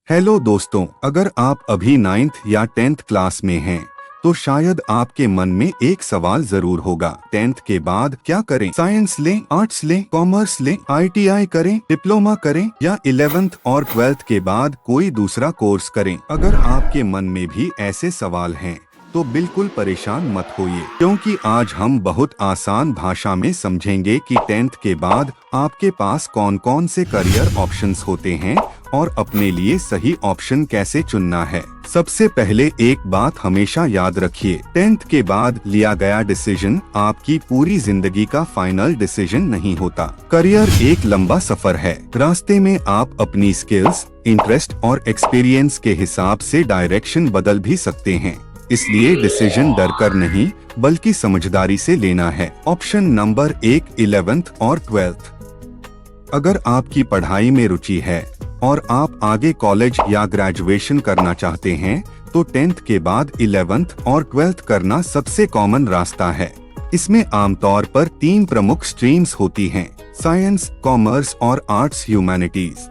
Hello दोस्तों, अगर आप अभी 9th या 10th क्लास में हैं तो शायद आपके मन में एक सवाल जरूर होगा, 10th के बाद क्या करें? साइंस लें, आर्ट्स लें, कॉमर्स लें, ITI करें, डिप्लोमा करें या 11th और 12th के बाद कोई दूसरा कोर्स करें? अगर आपके मन में भी ऐसे सवाल हैं तो बिल्कुल परेशान मत होइए, क्योंकि आज हम बहुत आसान भाषा में समझेंगे कि 10th के बाद आपके पास कौन कौन से करियर ऑप्शंस होते हैं और अपने लिए सही ऑप्शन कैसे चुनना है। सबसे पहले एक बात हमेशा याद रखिए, 10th के बाद लिया गया डिसीजन आपकी पूरी जिंदगी का फाइनल डिसीजन नहीं होता। करियर एक लंबा सफर है। रास्ते में आप अपनी स्किल्स, इंटरेस्ट और एक्सपीरियंस के हिसाब से डायरेक्शन बदल भी सकते हैं, इसलिए डिसीजन डर कर नहीं बल्कि समझदारी से लेना है। ऑप्शन नंबर 1, 11th और 12th। अगर आपकी पढ़ाई में रुचि है और आप आगे कॉलेज या ग्रेजुएशन करना चाहते हैं तो 10th के बाद 11th और 12th करना सबसे कॉमन रास्ता है। इसमें आमतौर पर 3 प्रमुख स्ट्रीम्स होती हैं, साइंस, कॉमर्स और आर्ट्स ह्यूमैनिटीज।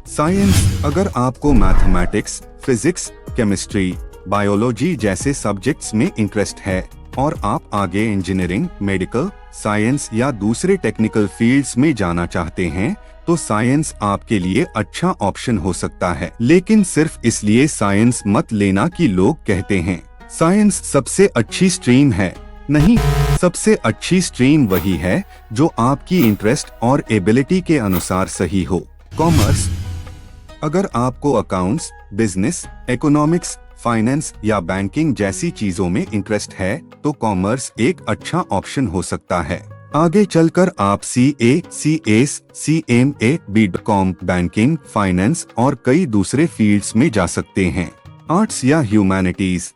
साइंस, अगर आपको मैथमेटिक्स, फिजिक्स, केमिस्ट्री, बायोलॉजी जैसे सब्जेक्ट्स में इंटरेस्ट है और आप आगे इंजीनियरिंग, मेडिकल साइंस या दूसरे टेक्निकल फील्ड्स में जाना चाहते हैं तो साइंस आपके लिए अच्छा ऑप्शन हो सकता है। लेकिन सिर्फ इसलिए साइंस मत लेना कि लोग कहते हैं साइंस सबसे अच्छी स्ट्रीम है। नहीं, सबसे अच्छी स्ट्रीम वही है जो आपकी इंटरेस्ट और एबिलिटी के अनुसार सही हो। कॉमर्स, अगर आपको अकाउंट्स, बिजनेस, इकोनॉमिक्स, फाइनेंस या बैंकिंग जैसी चीजों में इंटरेस्ट है तो कॉमर्स एक अच्छा ऑप्शन हो सकता है। आगे चलकर आप CA, CS, CMA, BCom, banking, finance और कई दूसरे फील्ड्स में जा सकते हैं। आर्ट्स या ह्यूमैनिटीज,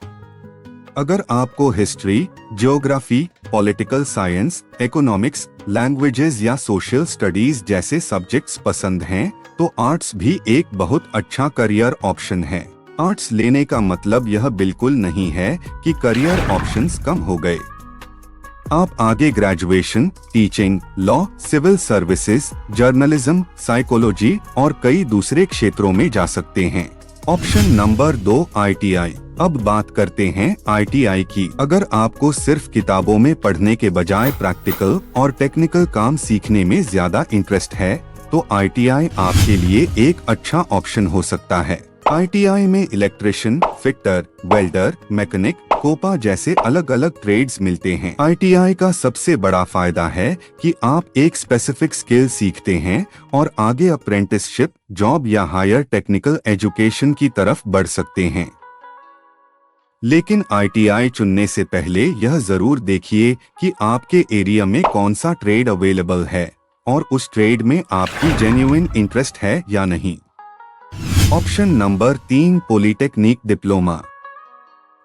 अगर आपको history, geography, political science, economics, languages या सोशल स्टडीज जैसे सब्जेक्ट्स पसंद हैं तो आर्ट्स भी एक बहुत अच्छा करियर ऑप्शन है। आर्ट्स लेने का मतलब यह बिल्कुल नहीं है कि करियर ऑप्शंस कम हो गए। आप आगे graduation, teaching, law, civil services, journalism, psychology और कई दूसरे क्षेत्रों में जा सकते हैं। Option number 2, ITI। अब बात करते हैं ITI की। अगर आपको सिर्फ किताबों में पढ़ने के बजाय प्रैक्टिकल और टेक्निकल काम सीखने में ज्यादा इंटरेस्ट है तो ITI आपके लिए एक अच्छा ऑप्शन हो सकता है। ITI में electrician, fitter, welder, mechanic, COPA जैसे अलग अलग ट्रेड्स मिलते हैं। ITI का सबसे बड़ा फायदा है कि आप एक स्पेसिफिक स्किल सीखते हैं और आगे अप्रेंटिसशिप, जॉब या हायर टेक्निकल एजुकेशन की तरफ बढ़ सकते हैं। लेकिन ITI चुनने से पहले यह जरूर देखिए कि आपके एरिया में कौन सा ट्रेड अवेलेबल है और उस ट्रेड में आपकी जेन्युइन इंटरेस्ट है या नहीं। Option number 3, polytechnic diploma.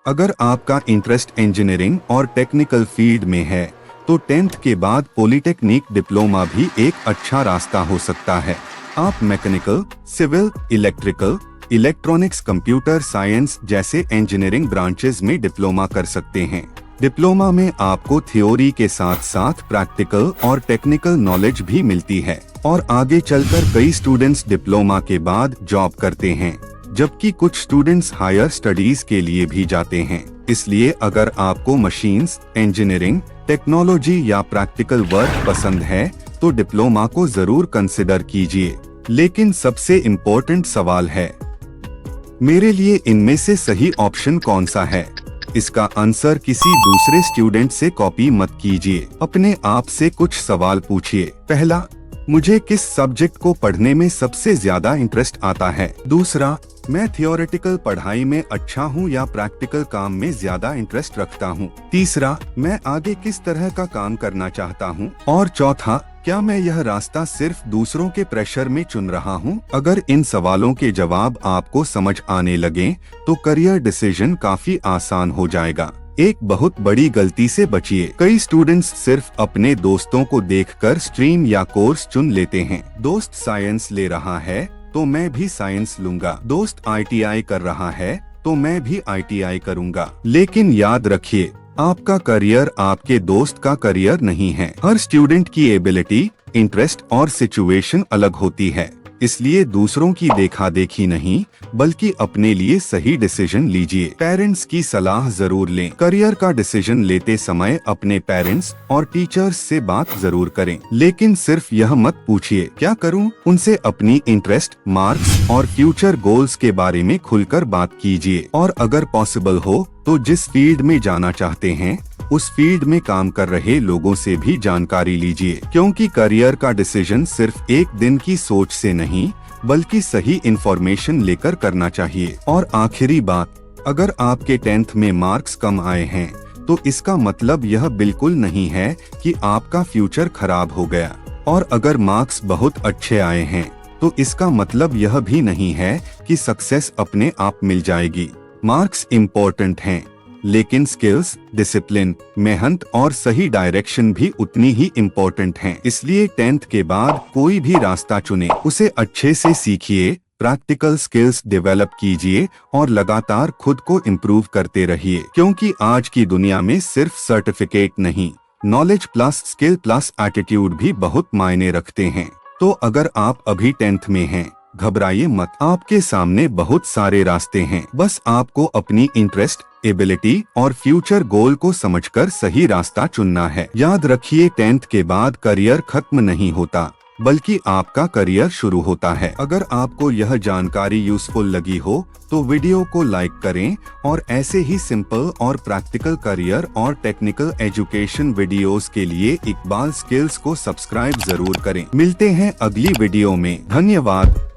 अगर आपका इंटरेस्ट इंजीनियरिंग और टेक्निकल फील्ड में है तो 10th के बाद पॉलिटेक्निक डिप्लोमा भी एक अच्छा रास्ता हो सकता है। आप mechanical, civil, electrical, electronics, computer science जैसे इंजीनियरिंग ब्रांचेस में डिप्लोमा कर सकते हैं। डिप्लोमा में आपको थ्योरी के साथ साथ प्रैक्टिकल और टेक्निकल नॉलेज भी मिलती है और आगे चलकर कई स्टूडेंट्स डिप्लोमा के बाद जॉब करते हैं, जबकि कुछ स्टूडेंट्स हायर स्टडीज के लिए भी जाते हैं। इसलिए अगर आपको मशीन्स, इंजीनियरिंग, टेक्नोलॉजी या प्रैक्टिकल वर्क पसंद है तो डिप्लोमा को जरूर कंसिडर कीजिए। लेकिन सबसे इम्पोर्टेंट सवाल है, मेरे लिए इनमें से सही ऑप्शन कौन सा है? इसका आंसर किसी दूसरे स्टूडेंट से कॉपी मत कीजिए। अपने आप से कुछ सवाल पूछिए। पहला, मुझे किस सब्जेक्ट को पढ़ने में सबसे ज्यादा इंटरेस्ट आता है? दूसरा, मैं थियोरेटिकल पढ़ाई में अच्छा हूँ या प्रैक्टिकल काम में ज्यादा इंटरेस्ट रखता हूँ? तीसरा, मैं आगे किस तरह का काम करना चाहता हूँ? और चौथा, क्या मैं यह रास्ता सिर्फ दूसरों के प्रेशर में चुन रहा हूँ? अगर इन सवालों के जवाब आपको समझ आने लगे तो करियर डिसीजन काफी आसान हो जाएगा। एक बहुत बड़ी गलती से बचिए। कई स्टूडेंट्स सिर्फ अपने दोस्तों को देखकर स्ट्रीम या कोर्स चुन लेते हैं। दोस्त साइंस ले रहा है तो मैं भी साइंस लूंगा। दोस्त ITI कर रहा है तो मैं भी ITI करूंगा। लेकिन याद रखिए, आपका करियर आपके दोस्त का करियर नहीं है। हर स्टूडेंट की एबिलिटी, इंटरेस्ट और सिचुएशन अलग होती है। इसलिए दूसरों की देखा देखी नहीं बल्कि अपने लिए सही डिसीजन लीजिए। पेरेंट्स की सलाह जरूर लें। करियर का डिसीजन लेते समय अपने पेरेंट्स और टीचर्स से बात जरूर करें, लेकिन सिर्फ यह मत पूछिए क्या करूं? उनसे अपनी इंटरेस्ट, मार्क्स और फ्यूचर गोल्स के बारे में खुलकर बात कीजिए और अगर पॉसिबल हो तो जिस फील्ड में जाना चाहते हैं उस फील्ड में काम कर रहे लोगों से भी जानकारी लीजिए, क्योंकि करियर का डिसीजन सिर्फ एक दिन की सोच से नहीं बल्कि सही इंफॉर्मेशन लेकर करना चाहिए। और आखिरी बात, अगर आपके 10th में मार्क्स कम आए हैं तो इसका मतलब यह बिल्कुल नहीं है कि आपका फ्यूचर खराब हो गया, और अगर मार्क्स बहुत अच्छे आए हैं तो इसका मतलब यह भी नहीं है कि सक्सेस अपने आप मिल जाएगी। मार्क्स इम्पोर्टेंट हैं, लेकिन स्किल्स, डिसिप्लिन, मेहनत और सही डायरेक्शन भी उतनी ही इम्पोर्टेंट हैं। इसलिए 10th के बाद कोई भी रास्ता चुने, उसे अच्छे से सीखिए, प्रैक्टिकल स्किल्स डेवलप कीजिए और लगातार खुद को इम्प्रूव करते रहिए, क्योंकि आज की दुनिया में सिर्फ सर्टिफिकेट नहीं, knowledge plus skill plus attitude भी बहुत मायने रखते हैं। तो अगर आप अभी 10th में हैं, घबराइए मत, आपके सामने बहुत सारे रास्ते हैं। बस आपको अपनी इंटरेस्ट, एबिलिटी और फ्यूचर गोल को समझकर सही रास्ता चुनना है। याद रखिए, 10th के बाद करियर खत्म नहीं होता बल्कि आपका करियर शुरू होता है। अगर आपको यह जानकारी यूजफुल लगी हो तो वीडियो को लाइक करें और ऐसे ही सिंपल और प्रैक्टिकल करियर और टेक्निकल एजुकेशन वीडियोस के लिए इकबाल स्किल्स को सब्सक्राइब जरूर करें। मिलते हैं अगली वीडियो में। धन्यवाद।